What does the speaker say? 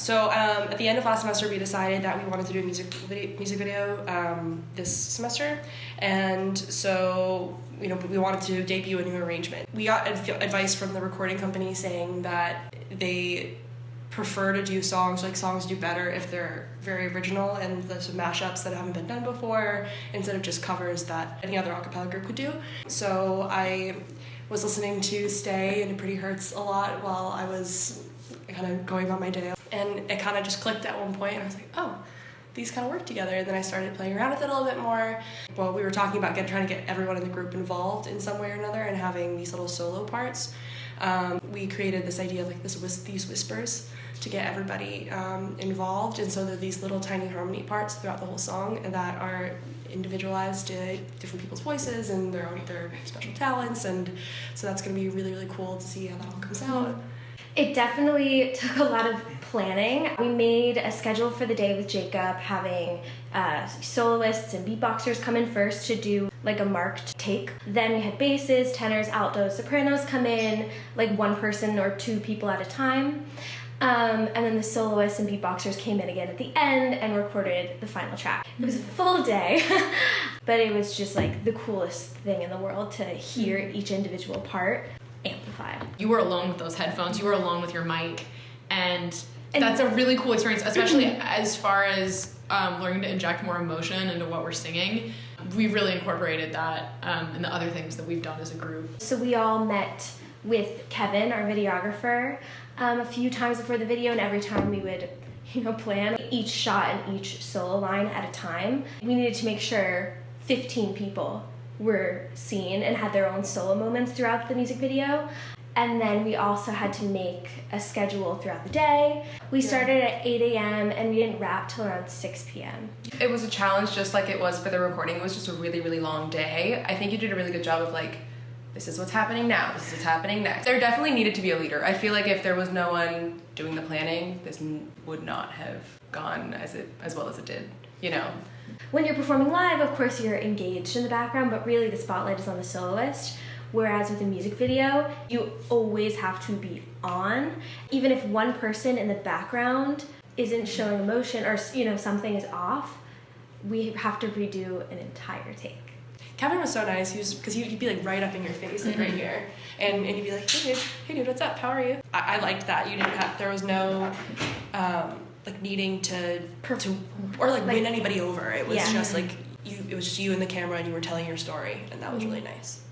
So at the end of last semester, we decided that we wanted to do a music video this semester, and so we wanted to debut a new arrangement. We got advice from the recording company saying that they prefer to do songs do better if they're very original and there's some mashups that haven't been done before instead of just covers that any other a cappella group could do. So I was listening to Stay and It Pretty Hurts a lot while I was kind of going on my day, and it kind of just clicked at one point, and I was like, oh, these kind of work together. And then I started playing around with it a little bit more. Well, we were talking about trying to get everyone in the group involved in some way or another and having these little solo parts. We created this idea of like these whispers to get everybody involved, and so there are these little tiny harmony parts throughout the whole song that are individualized to different people's voices and their special talents, and so that's going to be really, really cool to see how that all comes out. It definitely took a lot of planning. We made a schedule for the day with Jacob, having soloists and beatboxers come in first to do like a marked take. Then we had basses, tenors, altos, sopranos come in, like one person or two people at a time. And then the soloists and beatboxers came in again at the end and recorded the final track. It was a full day, but it was just like the coolest thing in the world to hear each individual part amplified. You were alone with those headphones, you were alone with your mic, and that's a really cool experience, especially as far as learning to inject more emotion into what we're singing. We really incorporated that in the other things that we've done as a group. So we all met with Kevin, our videographer, a few times before the video, and every time we would plan each shot and each solo line at a time. We needed to make sure 15 people were seen and had their own solo moments throughout the music video. And then we also had to make a schedule throughout the day. We started at 8 a.m. and we didn't wrap till around 6 p.m. It was a challenge just like it was for the recording. It was just a really, really long day. I think you did a really good job of like, this is what's happening now, this is what's happening next. There definitely needed to be a leader. I feel like if there was no one doing the planning, this would not have gone as well as it did, When you're performing live, of course you're engaged in the background, but really the spotlight is on the soloist. Whereas with a music video, you always have to be on. Even if one person in the background isn't showing emotion or something is off, we have to redo an entire take. Kevin was so nice, because he'd be like right up in your face, like right here, and he'd be like, hey dude, what's up, how are you? I liked that. There was no like needing to or like win anybody over. It was just like it was just you and the camera, and you were telling your story, and that was really nice.